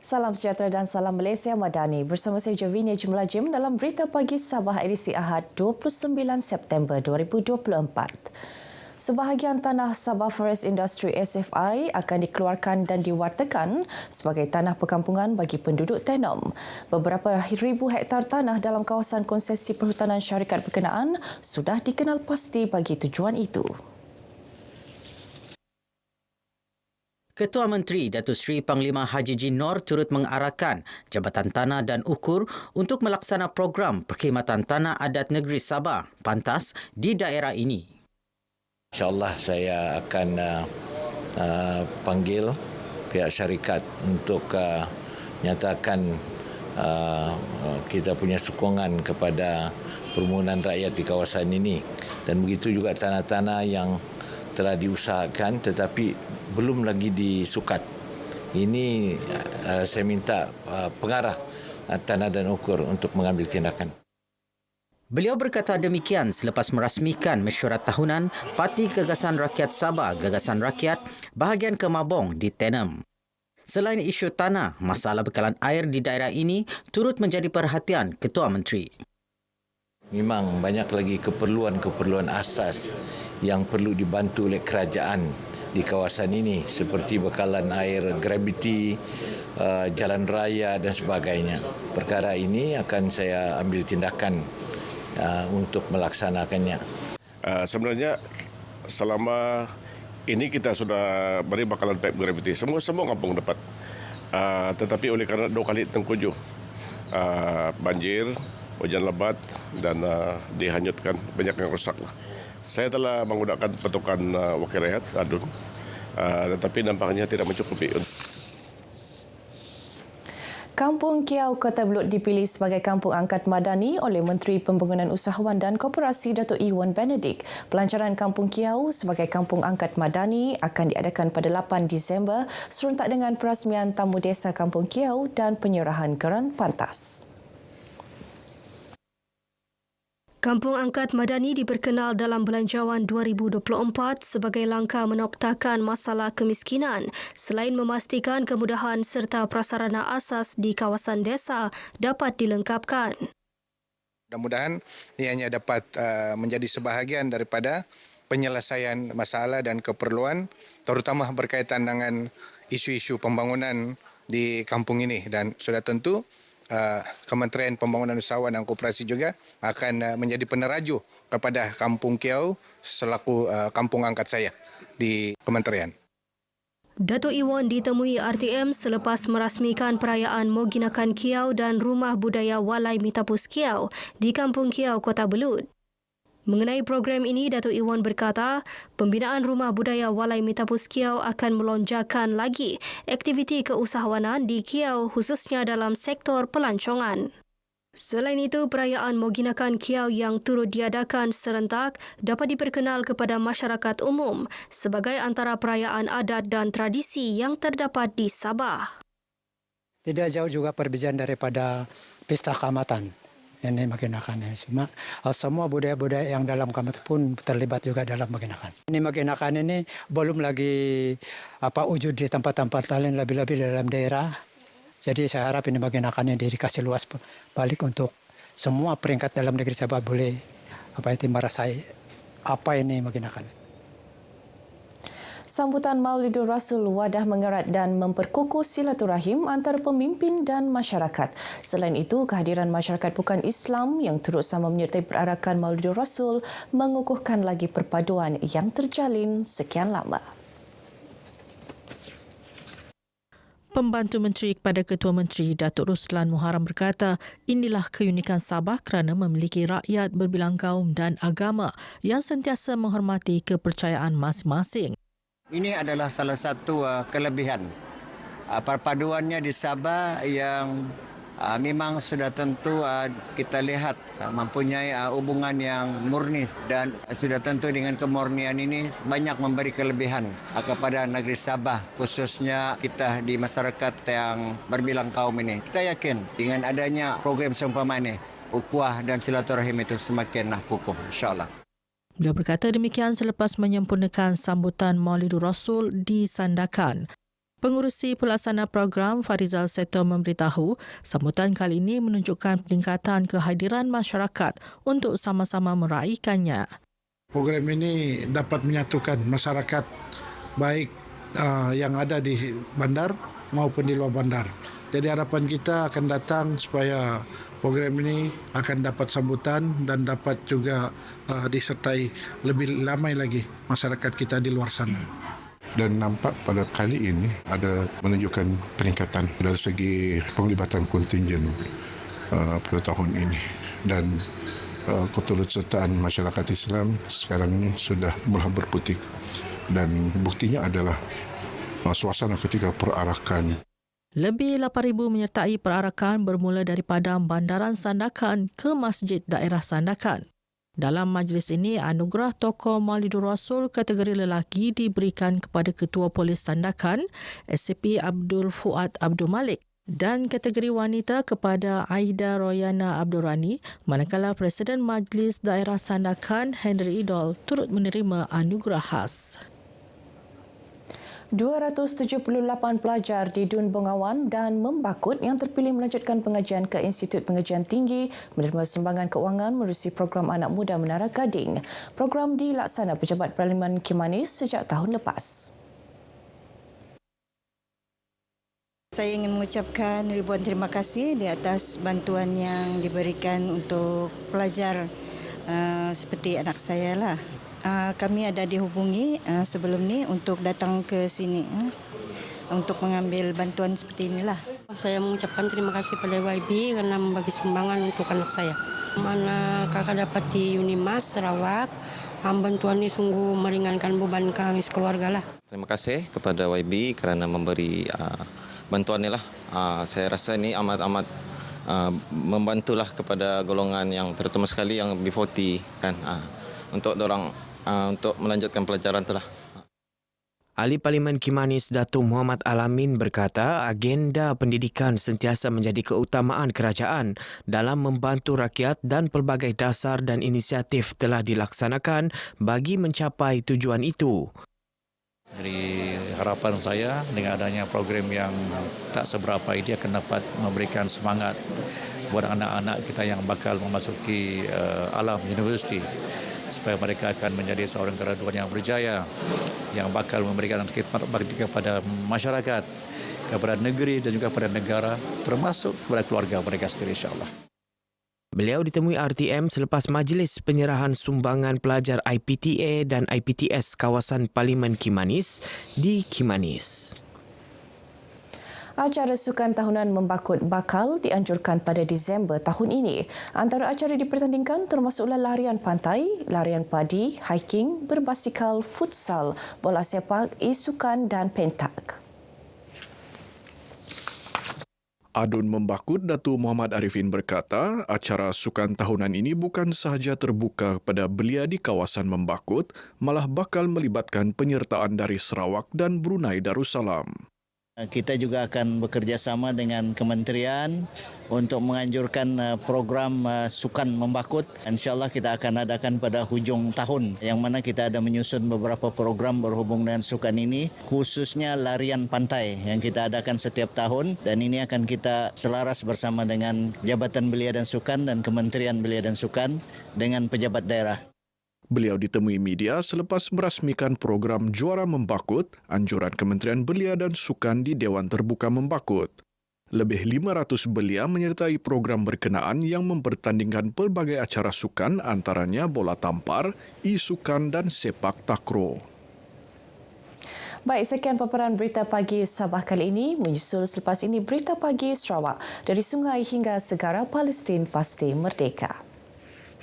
Salam sejahtera dan salam Malaysia Madani. Bersama saya Javinia Jumlajim dalam Berita Pagi Sabah edisi Ahad 29 September 2024. Sebahagian tanah Sabah Forest Industry SFI akan dikeluarkan dan diwartakan sebagai tanah perkampungan bagi penduduk Tenom. Beberapa ribu hektar tanah dalam kawasan konsesi perhutanan syarikat berkenaan sudah dikenal pasti bagi tujuan itu. Ketua Menteri Datuk Seri Panglima Haji Jin Noor turut mengarahkan Jabatan Tanah dan Ukur untuk melaksana program perkhidmatan tanah adat negeri Sabah pantas di daerah ini. InsyaAllah saya akan panggil pihak syarikat untuk nyatakan kita punya sokongan kepada permohonan rakyat di kawasan ini. Dan begitu juga tanah-tanah yang telah diusahakan tetapi belum lagi disukat. Ini saya minta pengarah Tanah dan Ukur untuk mengambil tindakan. Beliau berkata demikian selepas merasmikan mesyuarat tahunan Parti Gagasan Rakyat Sabah Gagasan Rakyat bahagian Kemabong di Tenem. Selain isu tanah, masalah bekalan air di daerah ini turut menjadi perhatian Ketua Menteri. Memang banyak lagi keperluan asas yang perlu dibantu oleh kerajaan di kawasan ini seperti bekalan air graviti, jalan raya dan sebagainya. Perkara ini akan saya ambil tindakan untuk melaksanakannya. Sebenarnya selama ini kita sudah beri bakalan pipe graviti. Semua kampung dapat. Tetapi oleh kerana 2 kali tengkujuh, banjir, hujan lebat dan dihanyutkan, banyak yang rosak. Saya telah menggunakan petokan wakil rakyat, ADUN, tetapi nampaknya tidak mencukupi. Kampung Kiau Kota Belud dipilih sebagai kampung angkat madani oleh Menteri Pembangunan Usahawan dan Koperasi Datuk Ewan Benedict. Pelancaran Kampung Kiau sebagai kampung angkat madani akan diadakan pada 8 Disember serentak dengan perasmian tamu desa Kampung Kiau dan penyerahan geran pantas. Kampung Angkat Madani diperkenal dalam Belanjawan 2024 sebagai langkah menoktakan masalah kemiskinan selain memastikan kemudahan serta prasarana asas di kawasan desa dapat dilengkapkan. Mudah-mudahan ianya dapat menjadi sebahagian daripada penyelesaian masalah dan keperluan terutama berkaitan dengan isu-isu pembangunan di kampung ini dan sudah tentu Kementerian Pembangunan Usahawan dan Koperasi juga akan menjadi peneraju kepada Kampung Kiau selaku kampung angkat saya di Kementerian. Datuk Ewan ditemui RTM selepas merasmikan perayaan Moginakan Kiau dan Rumah Budaya Walai Mitapus Kiau di Kampung Kiau, Kota Belud. Mengenai program ini, Datuk Ewan berkata, pembinaan Rumah Budaya Walai Mitapus Kiau akan melonjakkan lagi aktiviti keusahawanan di Kiau khususnya dalam sektor pelancongan. Selain itu, perayaan Moginakan Kiau yang turut diadakan serentak dapat diperkenal kepada masyarakat umum sebagai antara perayaan adat dan tradisi yang terdapat di Sabah. Tidak jauh juga perbezaan daripada Pesta Kaamatan. Ini Moginakan semua budaya-budaya yang dalam kampung pun terlibat juga dalam Moginakan. Ini Moginakan ini belum lagi wujud di tempat-tempat lain lebih-lebih dalam daerah. Jadi saya harap ini Moginakan ini dikasih luas balik untuk semua peringkat dalam negeri Sabah boleh merasai apa ini Moginakan. Sambutan Maulidur Rasul wadah mengerat dan memperkukuh silaturahim antara pemimpin dan masyarakat. Selain itu, kehadiran masyarakat bukan Islam yang turut sama menyertai perarakan Maulidur Rasul mengukuhkan lagi perpaduan yang terjalin sekian lama. Pembantu Menteri kepada Ketua Menteri Datuk Ruslan Muharram berkata, inilah keunikan Sabah kerana memiliki rakyat berbilang kaum dan agama yang sentiasa menghormati kepercayaan masing-masing. Ini adalah salah satu kelebihan perpaduannya di Sabah yang memang sudah tentu kita lihat mempunyai hubungan yang murni dan sudah tentu dengan kemurnian ini banyak memberi kelebihan kepada negeri Sabah khususnya kita di masyarakat yang berbilang kaum ini. Kita yakin dengan adanya program seumpama ini ukhuwah dan silaturahim itu semakin kukuh insya-Allah. Beliau berkata demikian selepas menyempurnakan sambutan Maulidur Rasul di Sandakan. Pengurusi pelaksana program Farizal Seto memberitahu sambutan kali ini menunjukkan peningkatan kehadiran masyarakat untuk sama-sama meraihkannya. Program ini dapat menyatukan masyarakat baik yang ada di bandar maupun di luar bandar. Jadi harapan kita akan datang supaya program ini akan dapat sambutan dan dapat juga disertai lebih ramai lagi masyarakat kita di luar sana. Dan nampak pada kali ini ada menunjukkan peningkatan dari segi penglibatan kontingen pada tahun ini. Dan keturutsertaan masyarakat Islam sekarang ini sudah mula berputik. Dan buktinya adalah suasana ketika perarakan. Lebih 8,000 menyertai perarakan bermula dari Padang Bandaran Sandakan ke Masjid Daerah Sandakan. Dalam majlis ini, anugerah tokoh Maulidur Rasul kategori lelaki diberikan kepada Ketua Polis Sandakan, SCP Abdul Fuad Abdul Malik, dan kategori wanita kepada Aida Royana Abdul Rani, manakala Presiden Majlis Daerah Sandakan, Henry Idol, turut menerima anugerah khas. 278 pelajar di Dun Bengawan dan Membakut yang terpilih melanjutkan pengajian ke Institut Pengajian Tinggi menerima sumbangan keuangan menerusi program Anak Muda Menara Gading. Program dilaksana Pejabat Parlimen Kimanis sejak tahun lepas. Saya ingin mengucapkan ribuan terima kasih di atas bantuan yang diberikan untuk pelajar seperti anak saya lah. Kami ada dihubungi sebelum ni untuk datang ke sini untuk mengambil bantuan seperti inilah. Saya mengucapkan terima kasih pada YB kerana membagi sumbangan untuk anak saya. Mana kakak dapat di Unimas Sarawak, bantuan ini sungguh meringankan beban kami sekeluarga lah. Terima kasih kepada YB kerana memberi bantuan ini lah. Saya rasa ini amat-amat membantulah kepada golongan yang terutama sekali yang B40 kan, untuk dorang untuk melanjutkan pelajaran telah. Ahli Parlimen Kimanis Datuk Muhammad Alamin berkata agenda pendidikan sentiasa menjadi keutamaan kerajaan dalam membantu rakyat dan pelbagai dasar dan inisiatif telah dilaksanakan bagi mencapai tujuan itu. Dari harapan saya dengan adanya program yang tak seberapa ini akan dapat memberikan semangat buat anak-anak kita yang bakal memasuki alam universiti, supaya mereka akan menjadi seorang graduan yang berjaya, yang bakal memberikan khidmat bakti kepada masyarakat, kepada negeri dan juga kepada negara, termasuk kepada keluarga mereka sendiri, insyaAllah. Beliau ditemui RTM selepas majlis penyerahan sumbangan pelajar IPTA dan IPTS kawasan Parlimen Kimanis di Kimanis. Acara sukan tahunan Membakut bakal dianjurkan pada Disember tahun ini. Antara acara dipertandingkan termasuklah larian pantai, larian padi, hiking, berbasikal, futsal, bola sepak, e-sukan dan pentak. Adun Membakut Datuk Muhammad Arifin berkata, acara sukan tahunan ini bukan sahaja terbuka kepada belia di kawasan Membakut, malah bakal melibatkan penyertaan dari Sarawak dan Brunei Darussalam. Kita juga akan bekerjasama dengan kementerian untuk menganjurkan program sukan Membakut. InsyaAllah kita akan adakan pada hujung tahun, yang mana kita ada menyusun beberapa program berhubung dengan sukan ini, khususnya larian pantai yang kita adakan setiap tahun, dan ini akan kita selaras bersama dengan Jabatan Belia dan Sukan dan Kementerian Belia dan Sukan dengan pejabat daerah. Beliau ditemui media selepas merasmikan program Juara Membakut, anjuran Kementerian Belia dan Sukan di Dewan Terbuka Membakut. Lebih 500 belia menyertai program berkenaan yang mempertandingkan pelbagai acara sukan, antaranya bola tampar, e-sukan dan sepak takraw. Baik, sekian paparan Berita Pagi Sabah kali ini. Menyusul selepas ini Berita Pagi Sarawak. Dari sungai hingga segara, Palestin pasti merdeka.